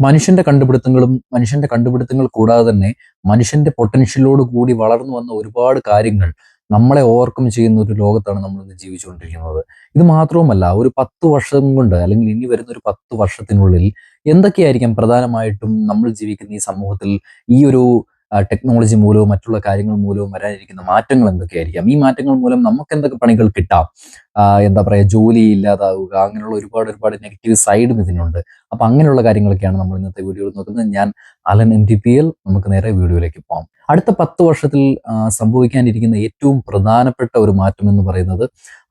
മനുഷ്യന്റെ കണ്ടുപിടുത്തങ്ങൾ കൂടാതെ തന്നെ മനുഷ്യന്റെ പൊട്ടൻഷ്യലോട് കൂടി വളർന്നു വന്ന ഒരുപാട് കാര്യങ്ങൾ നമ്മളെ ഓവർകം ചെയ്യുന്ന ഒരു ലോകത്താണ് നമ്മൾ ഇന്ന് ജീവിച്ചുകൊണ്ടിരിക്കുന്നത്. ഇത് മാത്രവുമല്ല, ഒരു 10 വർഷം കൊണ്ട് അല്ലെങ്കിൽ ഇനി വരുന്ന ഒരു 10 വർഷത്തിനുള്ളിൽ എന്തൊക്കെയായിരിക്കാം പ്രധാനമായിട്ടും നമ്മൾ ജീവിക്കുന്ന ഈ സമൂഹത്തിൽ ഈ ഒരു ടെക്നോളജി മൂലവും മറ്റുള്ള കാര്യങ്ങൾ മൂലവും വരാനിരിക്കുന്ന മാറ്റങ്ങൾ എന്തൊക്കെയായിരിക്കാം? ഈ മാറ്റങ്ങൾ മൂലം നമുക്ക് എന്തൊക്കെ പണികൾ കിട്ടാം? എന്താ പറയുക, ജോലി ഇല്ലാതാവുക, അങ്ങനെയുള്ള ഒരുപാട് നെഗറ്റീവ് സൈഡും ഇതിനുണ്ട്. അപ്പൊ അങ്ങനെയുള്ള കാര്യങ്ങളൊക്കെയാണ് നമ്മൾ ഇന്നത്തെ വീഡിയോയിൽ നോക്കുന്നത്. ഞാൻ അലൻ MTPL. നമുക്ക് നേരെ വീഡിയോയിലേക്ക് പോകാം. അടുത്ത 10 വർഷത്തിൽ സംഭവിക്കാനിരിക്കുന്ന ഏറ്റവും പ്രധാനപ്പെട്ട ഒരു മാറ്റം എന്ന് പറയുന്നത്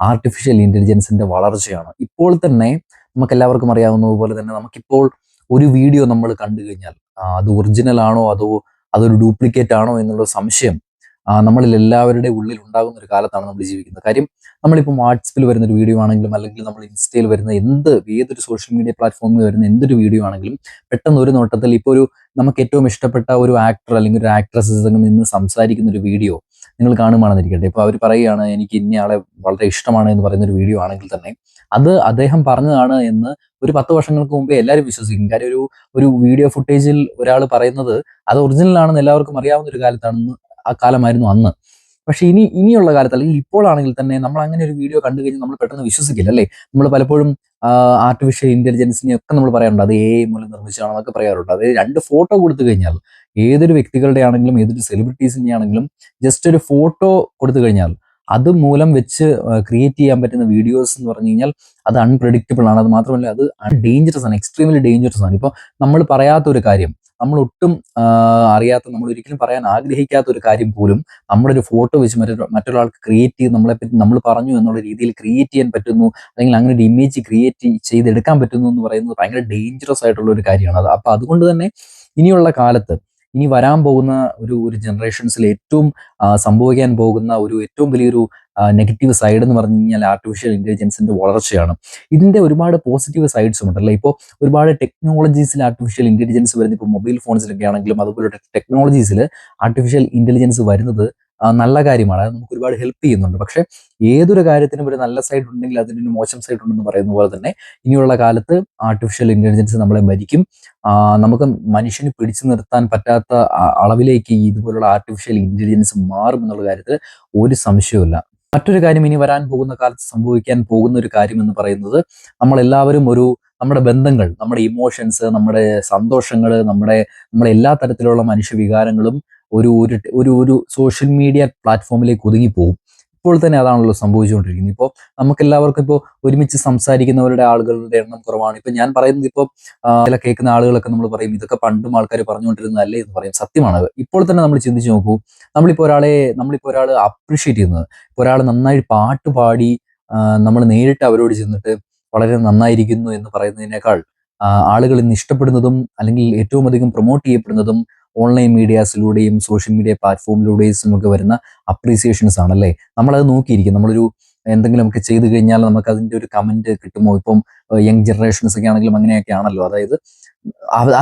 ആർട്ടിഫിഷ്യൽ ഇന്റലിജൻസിന്റെ വളർച്ചയാണ്. ഇപ്പോൾ തന്നെ നമുക്ക് എല്ലാവർക്കും അറിയാവുന്നതുപോലെ തന്നെ നമുക്കിപ്പോൾ ഒരു വീഡിയോ നമ്മൾ കണ്ടു കഴിഞ്ഞാൽ അത് ഒറിജിനൽ ആണോ അതോ അതൊരു ഡ്യൂപ്ലിക്കേറ്റ് ആണോ എന്നുള്ള സംശയം നമ്മളിൽ എല്ലാവരുടെ ഉള്ളിൽ ഉണ്ടാകുന്ന ഒരു കാലത്താണ് നമ്മൾ ജീവിക്കുന്നത്. കാര്യം നമ്മളിപ്പോൾ വാട്സപ്പിൽ വരുന്ന ഒരു വീഡിയോ ആണെങ്കിലും അല്ലെങ്കിൽ നമ്മൾ ഇൻസ്റ്റയിൽ വരുന്ന ഏതൊരു സോഷ്യൽ മീഡിയ പ്ലാറ്റ്ഫോമിൽ വരുന്ന എന്തൊരു വീഡിയോ ആണെങ്കിലും പെട്ടെന്ന് ഒരു നോട്ടത്തിൽ ഇപ്പോൾ നമുക്ക് ഏറ്റവും ഇഷ്ടപ്പെട്ട ഒരു ആക്ടർ അല്ലെങ്കിൽ ഒരു ആക്ട്രസ് നിന്ന് സംസാരിക്കുന്ന ഒരു വീഡിയോ നിങ്ങൾ കാണുകയാണെന്നിരിക്കട്ടെ. ഇപ്പോൾ അവർ പറയുകയാണ് എനിക്ക് ഇന്നയാളെ വളരെ ഇഷ്ടമാണ് എന്ന് പറയുന്ന ഒരു വീഡിയോ ആണെങ്കിൽ തന്നെ അത് അദ്ദേഹം പറഞ്ഞതാണ് എന്ന് ഒരു 10 വർഷങ്ങൾക്ക് മുമ്പേ എല്ലാവരും വിശ്വസിക്കും. കാര്യം ഒരു വീഡിയോ ഫുട്ടേജിൽ ഒരാൾ പറയുന്നത് അത് ഒറിജിനൽ ആണെന്ന് എല്ലാവർക്കും അറിയാവുന്ന ഒരു കാലത്താണെന്ന് ആ കാലമായിരുന്നു അന്ന്. പക്ഷെ ഇനിയുള്ള കാലത്ത് അല്ലെങ്കിൽ ഇപ്പോഴാണെങ്കിൽ തന്നെ നമ്മൾ അങ്ങനെ ഒരു വീഡിയോ കണ്ടു കഴിഞ്ഞാൽ നമ്മൾ പെട്ടെന്ന് വിശ്വസിക്കില്ല, അല്ലേ? നമ്മൾ പലപ്പോഴും ആർട്ടിഫിഷ്യൽ ഇന്റലിജൻസിനെ ഒക്കെ നമ്മൾ പറയാറുണ്ട് അത് AI മൂലം നിർമ്മിച്ചതാണെന്നൊക്കെ പറയാറുണ്ട്. അത് രണ്ട് ഫോട്ടോ കൊടുത്തു കഴിഞ്ഞാൽ ഏതൊരു വ്യക്തികളുടെ ആണെങ്കിലും ഏതൊരു സെലിബ്രിറ്റീസിന്റെ ആണെങ്കിലും ജസ്റ്റ് ഒരു ഫോട്ടോ കൊടുത്തു കഴിഞ്ഞാൽ അത് മൂലം വെച്ച് ക്രിയേറ്റ് ചെയ്യാൻ പറ്റുന്ന വീഡിയോസ് എന്ന് പറഞ്ഞു കഴിഞ്ഞാൽ അത് അൺപ്രഡിക്റ്റബിൾ ആണ്. അത് മാത്രമല്ല അത് ഡേഞ്ചറസ് ആണ്, എക്സ്ട്രീംലി ഡേഞ്ചറസ് ആണ്. ഇപ്പോൾ നമ്മൾ പറയാത്ത ഒരു കാര്യം, നമ്മൾ ഒട്ടും അറിയാത്ത, നമ്മൾ ഒരിക്കലും പറയാൻ ആഗ്രഹിക്കാത്ത ഒരു കാര്യം പോലും നമ്മുടെ ഒരു ഫോട്ടോ വെച്ച് മറ്റൊരാൾക്ക് ക്രിയേറ്റ് ചെയ്ത് നമ്മളെപ്പറ്റി നമ്മൾ പറഞ്ഞു എന്നുള്ള രീതിയിൽ ക്രിയേറ്റ് ചെയ്യാൻ പറ്റുന്നു, അല്ലെങ്കിൽ അങ്ങനെ ഒരു ഇമേജ് ക്രിയേറ്റ് ചെയ്തെടുക്കാൻ പറ്റുന്നു എന്ന് പറയുന്നത് ഭയങ്കര ഡേഞ്ചറസ് ആയിട്ടുള്ള ഒരു കാര്യമാണ്. അപ്പൊ അതുകൊണ്ട് തന്നെ ഇനിയുള്ള കാലത്ത് ഇനി വരാൻ പോകുന്ന ഒരു ജനറേഷൻസിൽ ഏറ്റവും സംഭവിക്കാൻ പോകുന്ന ഏറ്റവും വലിയൊരു നെഗറ്റീവ് സൈഡ് എന്ന് പറഞ്ഞു കഴിഞ്ഞാൽ ആർട്ടിഫിഷ്യൽ ഇന്റലിജൻസിന്റെ വളർച്ചയാണ്. ഇതിന്റെ ഒരുപാട് പോസിറ്റീവ് സൈഡ്സും ഉണ്ടല്ലേ. ഇപ്പോൾ ഒരുപാട് ടെക്നോളജീസിൽ ആർട്ടിഫിഷ്യൽ ഇന്റലിജൻസ് വരുന്നത്, ഇപ്പോൾ മൊബൈൽ ഫോൺസിലൊക്കെ ആണെങ്കിലും അതുപോലെ ടെക്നോളജീസിൽ ആർട്ടിഫിഷ്യൽ ഇന്റലിജൻസ് വരുന്നത് നല്ല കാര്യമാണ്. അത് നമുക്ക് ഒരുപാട് ഹെൽപ്പ് ചെയ്യുന്നുണ്ട്. പക്ഷെ ഏതൊരു കാര്യത്തിനും ഒരു നല്ല സൈഡ് ഉണ്ടെങ്കിൽ അതിനൊരു മോശം സൈഡ് ഉണ്ടെന്ന് പറയുന്ന പോലെ തന്നെ ഇനിയുള്ള കാലത്ത് ആർട്ടിഫിഷ്യൽ ഇന്റലിജൻസ് നമ്മളെ ഭരിക്കും. നമുക്ക് മനുഷ്യന് പിടിച്ചു നിർത്താൻ പറ്റാത്ത അളവിലേക്ക് ഇതുപോലുള്ള ആർട്ടിഫിഷ്യൽ ഇന്റലിജൻസ് മാറും എന്നുള്ള കാര്യത്തിൽ ഒരു സംശയവുമില്ല. മറ്റൊരു കാര്യം, ഇനി വരാൻ പോകുന്ന കാലത്ത് സംഭവിക്കാൻ പോകുന്ന ഒരു കാര്യം എന്ന് പറയുന്നത് നമ്മളെല്ലാവരും നമ്മുടെ ബന്ധങ്ങൾ, നമ്മുടെ ഇമോഷൻസ്, നമ്മുടെ സന്തോഷങ്ങൾ, നമ്മുടെ എല്ലാ തരത്തിലുള്ള മനുഷ്യവികാരങ്ങളും ഒരു ഒരു ഒരു ഒരു സോഷ്യൽ മീഡിയ പ്ലാറ്റ്ഫോമിലേക്ക് ഒതുങ്ങിപ്പോകും. ഇപ്പോൾ തന്നെ അതാണല്ലോ സംഭവിച്ചുകൊണ്ടിരിക്കുന്നത്. ഇപ്പോൾ നമുക്കെല്ലാവർക്കും ഇപ്പോൾ ഒരുമിച്ച് സംസാരിക്കുന്നവരുടെ ആളുകളുടെ എണ്ണം കുറവാണ്. ഇപ്പൊ ഞാൻ പറയുന്നത് ഇപ്പോൾ ചില കേൾക്കുന്ന ആളുകളൊക്കെ നമ്മൾ പറയും ഇതൊക്കെ പണ്ടും ആൾക്കാർ പറഞ്ഞുകൊണ്ടിരുന്നതല്ലേ എന്ന് പറയും. സത്യമാണ്. ഇപ്പോൾ തന്നെ നമ്മൾ ചിന്തിച്ചു നോക്കൂ, നമ്മളിപ്പോൾ ഒരാൾ അപ്രിഷ്യേറ്റ് ചെയ്യുന്നത്, ഇപ്പോൾ ഒരാൾ നന്നായി പാട്ട് പാടി നമ്മൾ നേരിട്ട് അവരോട് ചെന്നിട്ട് വളരെ നന്നായിരിക്കുന്നു എന്ന് പറയുന്നതിനേക്കാൾ ആളുകൾ ഇന്ന് ഇഷ്ടപ്പെടുന്നതും അല്ലെങ്കിൽ ഏറ്റവും അധികം പ്രൊമോട്ട് ചെയ്യപ്പെടുന്നതും ഓൺലൈൻ മീഡിയാസിലൂടെയും സോഷ്യൽ മീഡിയ പ്ലാറ്റ്ഫോമിലൂടെയും ഒക്കെ വരുന്ന അപ്രീസിയേഷൻസ് ആണല്ലേ. നമ്മളത് നോക്കിയിരിക്കും. എന്തെങ്കിലും ഒക്കെ ചെയ്തു കഴിഞ്ഞാൽ നമുക്ക് അതിന്റെ ഒരു കമന്റ് കിട്ടുമോ? ഇപ്പം യങ് ജനറേഷൻസ് ഒക്കെ ആണെങ്കിലും അങ്ങനെയൊക്കെ ആണല്ലോ. അതായത്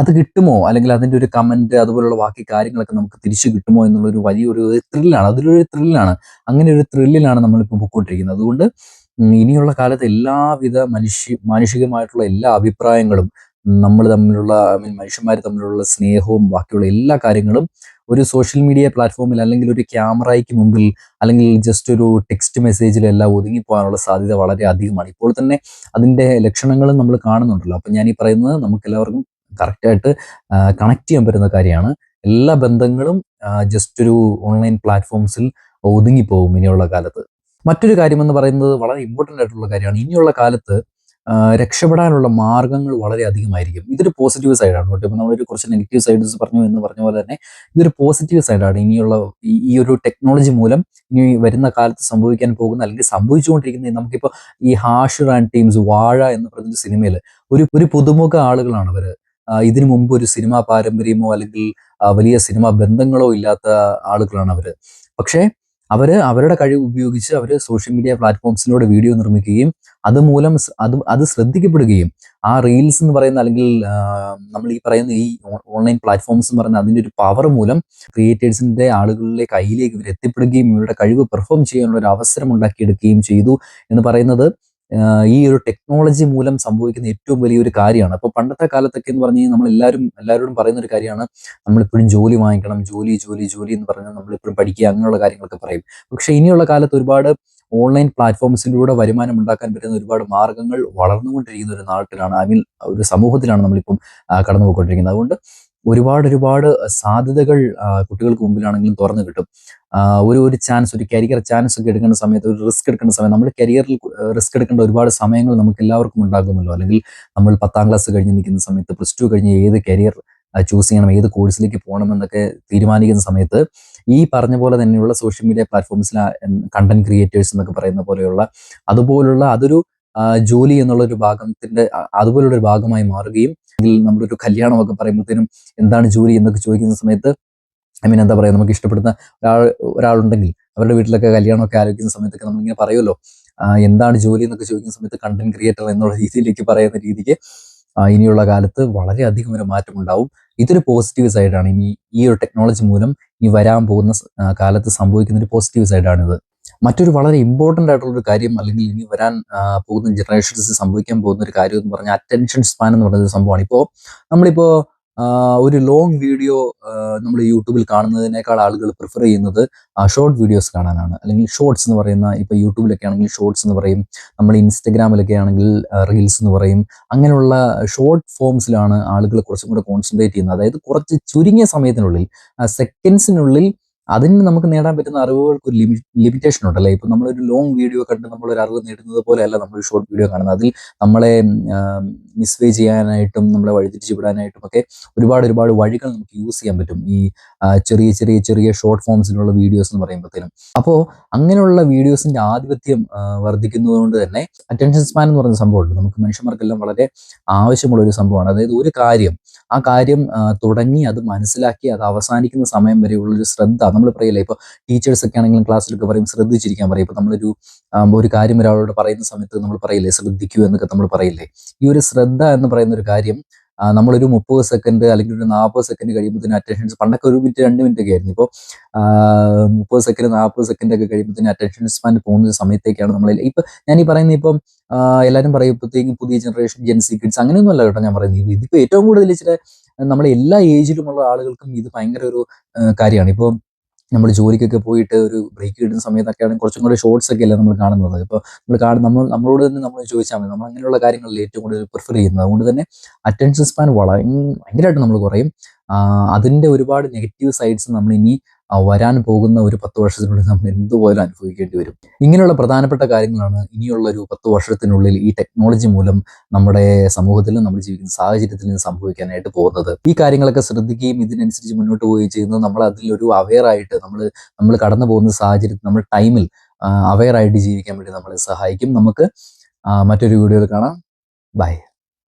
അത് കിട്ടുമോ, അല്ലെങ്കിൽ അതിന്റെ ഒരു കമന്റ് അതുപോലുള്ള ബാക്കി കാര്യങ്ങളൊക്കെ നമുക്ക് തിരിച്ചു കിട്ടുമോ എന്നുള്ളൊരു വലിയൊരു ത്രില്ലാണ്. അതിലൊരു ത്രില്ലാണ്. അങ്ങനെ ഒരു ത്രില്ലിലാണ് നമ്മളിപ്പോൾ പൊയ്ക്കൊണ്ടിരിക്കുന്നത്. അതുകൊണ്ട് ഇനിയുള്ള കാലത്ത് എല്ലാവിധ മാനുഷികമായിട്ടുള്ള എല്ലാ അഭിപ്രായങ്ങളും നമ്മൾ തമ്മിലുള്ള മനുഷ്യന്മാർ തമ്മിലുള്ള സ്നേഹവും ബാക്കിയുള്ള എല്ലാ കാര്യങ്ങളും ഒരു സോഷ്യൽ മീഡിയ പ്ലാറ്റ്ഫോമിൽ അല്ലെങ്കിൽ ഒരു ക്യാമറയ്ക്ക് മുമ്പിൽ അല്ലെങ്കിൽ ജസ്റ്റ് ഒരു ടെക്സ്റ്റ് മെസ്സേജിലെല്ലാം ഒതുങ്ങിപ്പോകാനുള്ള സാധ്യത വളരെ അധികമാണ്. ഇപ്പോൾ തന്നെ അതിന്റെ ലക്ഷണങ്ങളും നമ്മൾ കാണുന്നുണ്ടല്ലോ. അപ്പം ഞാൻ ഈ പറയുന്നത് നമുക്ക് എല്ലാവർക്കും കറക്റ്റായിട്ട് കണക്ട് ചെയ്യാൻ പറ്റുന്ന കാര്യമാണ്. എല്ലാ ബന്ധങ്ങളും ജസ്റ്റ് ഒരു ഓൺലൈൻ പ്ലാറ്റ്ഫോംസിൽ ഒതുങ്ങിപ്പോകും ഇനിയുള്ള കാലത്ത്. മറ്റൊരു കാര്യമെന്ന് പറയുന്നത് വളരെ ഇമ്പോർട്ടൻ്റ് ആയിട്ടുള്ള കാര്യമാണ്. ഇനിയുള്ള കാലത്ത് രക്ഷപ്പെടാനുള്ള മാർഗങ്ങൾ വളരെ അധികമായിരിക്കും. ഇതൊരു പോസിറ്റീവ് സൈഡാണ് കേട്ടോ. ഇപ്പം നമ്മളൊരു കുറച്ച് നെഗറ്റീവ് സൈഡ്സ് എന്ന് പറഞ്ഞ പോലെ തന്നെ ഇതൊരു പോസിറ്റീവ് സൈഡാണ്. ഇനിയുള്ള ഈ ഒരു ടെക്നോളജി മൂലം ഇനി വരുന്ന കാലത്ത് സംഭവിക്കാൻ പോകുന്ന അല്ലെങ്കിൽ സംഭവിച്ചുകൊണ്ടിരിക്കുന്ന, നമുക്കിപ്പോൾ ഈ ഹാഷർ ആൻഡ് ടീംസ്, വാഴ എന്ന് പറയുന്ന സിനിമയിൽ ഒരു പുതുമുഖ ആളുകളാണ് അവർ. ഇതിനു മുമ്പ് ഒരു സിനിമാ പാരമ്പര്യമോ അല്ലെങ്കിൽ വലിയ സിനിമാ ബന്ധങ്ങളോ ഇല്ലാത്ത ആളുകളാണ് അവർ. പക്ഷേ അവരുടെ കഴിവ് ഉപയോഗിച്ച് അവർ സോഷ്യൽ മീഡിയ പ്ലാറ്റ്ഫോംസിലൂടെ വീഡിയോ നിർമ്മിക്കുകയും അതുമൂലം അത് ശ്രദ്ധിക്കപ്പെടുകയും ആ റീൽസ് എന്ന് പറയുന്ന അല്ലെങ്കിൽ നമ്മൾ ഈ പറയുന്ന ഈ ഓൺലൈൻ പ്ലാറ്റ്ഫോംസ് എന്ന് പറയുന്ന അതിൻ്റെ ഒരു പവർ മൂലം ക്രിയേറ്റേഴ്സിന്റെ ആളുകളിലെ കയ്യിലേക്ക് ഇവർ എത്തിപ്പെടുകയും ഇവരുടെ കഴിവ് പെർഫോം ചെയ്യാനുള്ള ഒരു അവസരം ഉണ്ടാക്കിയെടുക്കുകയും ചെയ്തു എന്ന് പറയുന്നത് ഈ ഒരു ടെക്നോളജി മൂലം സംഭവിക്കുന്ന ഏറ്റവും വലിയൊരു കാര്യമാണ്. അപ്പോൾ പണ്ടത്തെ കാലത്തൊക്കെ എന്ന് പറഞ്ഞു കഴിഞ്ഞാൽ എല്ലാവരോടും പറയുന്ന ഒരു കാര്യമാണ്, നമ്മളിപ്പോഴും ജോലി വാങ്ങിക്കണം, ജോലി ജോലി ജോലി എന്ന് പറഞ്ഞാൽ നമ്മളിപ്പോഴും പഠിക്കുക അങ്ങനെയുള്ള കാര്യങ്ങളൊക്കെ പറയും. പക്ഷേ ഇനിയുള്ള കാലത്ത് ഒരുപാട് ഓൺലൈൻ പ്ലാറ്റ്ഫോംസിലൂടെ വരുമാനം ഉണ്ടാക്കാൻ പറ്റുന്ന ഒരുപാട് മാർഗ്ഗങ്ങൾ വളർന്നുകൊണ്ടിരിക്കുന്ന ഒരു നാട്ടിലാണ്, ഐ മീൻ ഒരു സമൂഹത്തിലാണ് നമ്മളിപ്പം കടന്നു പോയിക്കൊണ്ടിരിക്കുന്നത്. അതുകൊണ്ട് ഒരുപാട് സാധ്യതകൾ കുട്ടികൾക്ക് മുമ്പിലാണെങ്കിലും തുറന്നു കിട്ടും. ഒരു ചാൻസ്, ഒരു കരിയർ ചാൻസ് ഒക്കെ എടുക്കുന്ന സമയത്ത്, ഒരു റിസ്ക് എടുക്കുന്ന സമയത്ത്, നമ്മൾ കരിയറിൽ റിസ്ക് എടുക്കേണ്ട ഒരുപാട് സമയങ്ങൾ നമുക്ക് എല്ലാവർക്കും ഉണ്ടാകുമല്ലോ. അല്ലെങ്കിൽ നമ്മൾ 10ാം ക്ലാസ് കഴിഞ്ഞ് നിൽക്കുന്ന സമയത്ത്, +2 കഴിഞ്ഞ് ഏത് കരിയർ ചൂസ് ചെയ്യണം, ഏത് കോഴ്സിലേക്ക് പോകണം എന്നൊക്കെ തീരുമാനിക്കുന്ന സമയത്ത് ഈ പറഞ്ഞ പോലെ തന്നെയുള്ള സോഷ്യൽ മീഡിയ പ്ലാറ്റ്ഫോംസിൽ കണ്ടന്റ് ക്രിയേറ്റേഴ്സ് എന്നൊക്കെ പറയുന്ന പോലെയുള്ള അതുപോലുള്ള അതൊരു ജോലി എന്നുള്ളൊരു അതുപോലുള്ള ഒരു ഭാഗമായി മാറുകയും, അല്ലെങ്കിൽ നമ്മളൊരു കല്യാണമൊക്കെ പറയുമ്പോഴത്തേനും എന്താണ് ജോലി എന്നൊക്കെ ചോദിക്കുന്ന സമയത്ത്, ഐ മീൻ എന്താ പറയുക, നമുക്ക് ഇഷ്ടപ്പെടുന്ന ഒരാളുണ്ടെങ്കിൽ അവരുടെ വീട്ടിലൊക്കെ കല്യാണമൊക്കെ ആലോചിക്കുന്ന സമയത്തൊക്കെ നമ്മളിങ്ങനെ പറയുമല്ലോ, എന്താണ് ജോലി എന്നൊക്കെ ചോദിക്കുന്ന സമയത്ത് കണ്ടന്റ് ക്രിയേറ്റർ എന്നുള്ള രീതിയിലേക്ക് പറയുന്ന രീതിക്ക് ഇനിയുള്ള കാലത്ത് വളരെയധികം ഒരു മാറ്റമുണ്ടാവും. ഇതൊരു പോസിറ്റീവ് സൈഡാണ്. ഇനി ഈ ഒരു ടെക്നോളജി മൂലം ഇനി വരാൻ പോകുന്ന കാലത്ത് സംഭവിക്കുന്ന ഒരു പോസിറ്റീവ് സൈഡാണിത്. മറ്റൊരു വളരെ ഇമ്പോർട്ടൻ്റ് ആയിട്ടുള്ളൊരു കാര്യം, അല്ലെങ്കിൽ ഇനി വരാൻ പോകുന്ന ജനറേഷൻസ് സംഭവിക്കാൻ പോകുന്ന ഒരു കാര്യം എന്ന് പറഞ്ഞാൽ അറ്റൻഷൻ സ്പാൻ എന്ന് പറയുന്ന ഒരു സംഭവമാണ്. നമ്മളിപ്പോൾ ഒരു ലോങ് വീഡിയോ നമ്മൾ യൂട്യൂബിൽ കാണുന്നതിനേക്കാൾ ആളുകൾ പ്രിഫർ ചെയ്യുന്നത് ഷോർട്ട് വീഡിയോസ് കാണാനാണ്. അല്ലെങ്കിൽ ഷോർട്സ് എന്ന് പറയുന്ന, ഇപ്പോൾ യൂട്യൂബിലൊക്കെ ആണെങ്കിൽ ഷോർട്സ് എന്ന് പറയും, നമ്മൾ ഇൻസ്റ്റഗ്രാമിലൊക്കെ ആണെങ്കിൽ റീൽസ് എന്ന് പറയും. അങ്ങനെയുള്ള ഷോർട്ട് ഫോംസിലാണ് ആളുകൾ കുറച്ചും കൂടെ കോൺസെൻട്രേറ്റ് ചെയ്യുന്നത്. അതായത് കുറച്ച് ചുരുങ്ങിയ സമയത്തിനുള്ളിൽ, സെക്കൻഡ്സിനുള്ളിൽ അതിന് നമുക്ക് നേടാൻ പറ്റുന്ന അറിവുകൾക്ക് ഒരു ലിമിറ്റേഷൻ ഉണ്ടല്ലേ. ഇപ്പം നമ്മളൊരു ലോങ് വീഡിയോ കണ്ട് നമ്മളൊരു അറിവ് നേടുന്നത് പോലെയല്ല നമ്മൾ ഷോർട്ട് വീഡിയോ കാണുന്നത്. അതിൽ നമ്മളെ മിസ്വേ ചെയ്യാനായിട്ടും നമ്മളെ വഴിതിരിച്ചു വിടാനായിട്ടും ഒക്കെ ഒരുപാട് വഴികൾ നമുക്ക് യൂസ് ചെയ്യാൻ പറ്റും ഈ ചെറിയ ഷോർട്ട് ഫോംസിലുള്ള വീഡിയോസ് എന്ന് പറയുമ്പോഴത്തേനും. അപ്പോൾ അങ്ങനെയുള്ള വീഡിയോസിന്റെ ആധിപത്യം വർദ്ധിക്കുന്നതുകൊണ്ട് തന്നെ അറ്റൻഷൻ സ്പാൻ എന്ന് പറയുന്ന സംഭവമുണ്ട്. നമുക്ക് മനുഷ്യന്മാർക്കെല്ലാം വളരെ ആവശ്യമുള്ള ഒരു സംഭവമാണ്. അതായത് ഒരു കാര്യം, ആ കാര്യം തുടങ്ങി അത് മനസ്സിലാക്കി അത് അവസാനിക്കുന്ന സമയം വരെയുള്ളൊരു ശ്രദ്ധ, നമ്മൾ പറയില്ലേ, ഇപ്പോൾ ടീച്ചേഴ്സ് ഒക്കെ ആണെങ്കിലും ക്ലാസ്സിലൊക്കെ പറയും ശ്രദ്ധിച്ചിരിക്കാൻ പറയും. ഇപ്പോൾ ഒരു കാര്യം ഒരാളോട് പറയുന്ന സമയത്ത് നമ്മൾ പറയില്ലേ ശ്രദ്ധിക്കൂ എന്നൊക്കെ നമ്മൾ പറയില്ലേ. ഈ ഒരു ശ്രദ്ധ എന്ന് പറയുന്ന ഒരു കാര്യം നമ്മളൊരു 30 സെക്കൻഡ് അല്ലെങ്കിൽ ഒരു 40 സെക്കൻഡ് കഴിയുമ്പോഴത്തേന് അറ്റൻഷൻ, പണ്ടൊക്കെ 1 മിനിറ്റ് 2 മിനിറ്റ് ഒക്കെ ആയിരുന്നു. ഇപ്പോൾ 30 സെക്കൻഡ് 40 സെക്കൻഡ് ഒക്കെ കഴിയുമ്പോഴത്തേന് അറ്റൻഷൻ സ്പാൻ പോകുന്ന സമയത്തേക്കാണ് ഇപ്പം ഞാൻ ഈ പറയുന്നത്. ഇപ്പം എല്ലാവരും പറയുമ്പോഴത്തേക്കും പുതിയ ജനറേഷൻ ജെൻസി കിഡ്സ് അങ്ങനെയൊന്നും അല്ല കേട്ടോ ഞാൻ പറയുന്നത്. ഇതിപ്പോൾ ഏറ്റവും കൂടുതൽ ഇച്ചിരി നമ്മളെ എല്ലാ ഏജിലുമുള്ള ആളുകൾക്കും ഇത് ഭയങ്കര ഒരു കാര്യമാണ്. ഇപ്പോൾ നമ്മൾ ജോലിക്കൊക്കെ പോയിട്ട് ഒരു ബ്രേക്ക് കിട്ടുന്ന സമയത്തൊക്കെയാണ് കുറച്ചും കൂടി ഷോർട്സ് ഒക്കെ അല്ലേ നമ്മൾ കാണുന്നത്. ഇപ്പോൾ നമ്മളോട് തന്നെ നമ്മൾ ചോദിച്ചാൽ മതി, നമ്മൾ അങ്ങനെയുള്ള കാര്യങ്ങളിൽ ഏറ്റവും കൂടുതൽ പ്രിഫർ ചെയ്യുന്നത്. അതുകൊണ്ട് തന്നെ അറ്റൻഷൻ സ്പാൻ ഭയങ്കരമായിട്ട് നമ്മൾ കുറയും. അതിൻ്റെ ഒരുപാട് നെഗറ്റീവ് സൈഡ്സ് നമ്മൾ ഇനി വരാൻ പോകുന്ന ഒരു 10 വർഷത്തിനുള്ളിൽ നമ്മൾ എന്തുപോലും അനുഭവിക്കേണ്ടി വരും. ഇങ്ങനെയുള്ള പ്രധാനപ്പെട്ട കാര്യങ്ങളാണ് ഇനിയുള്ള ഒരു 10 വർഷത്തിനുള്ളിൽ ഈ ടെക്നോളജി മൂലം നമ്മുടെ സമൂഹത്തിലും നമ്മൾ ജീവിക്കുന്ന സാഹചര്യത്തിലും സംഭവിക്കാനായിട്ട് പോകുന്നത്. ഈ കാര്യങ്ങളൊക്കെ ശ്രദ്ധിക്കുകയും ഇതിനനുസരിച്ച് മുന്നോട്ട് പോവുകയും ചെയ്യുന്നത് നമ്മൾ അതിലൊരു അവെയറായിട്ട് നമ്മൾ കടന്നു പോകുന്ന സാഹചര്യത്തിൽ നമ്മൾ ടൈമിൽ അവെയറായിട്ട് ജീവിക്കാൻ വേണ്ടി നമ്മളെ സഹായിക്കും. നമുക്ക് മറ്റൊരു വീഡിയോയിൽ കാണാം. ബൈ.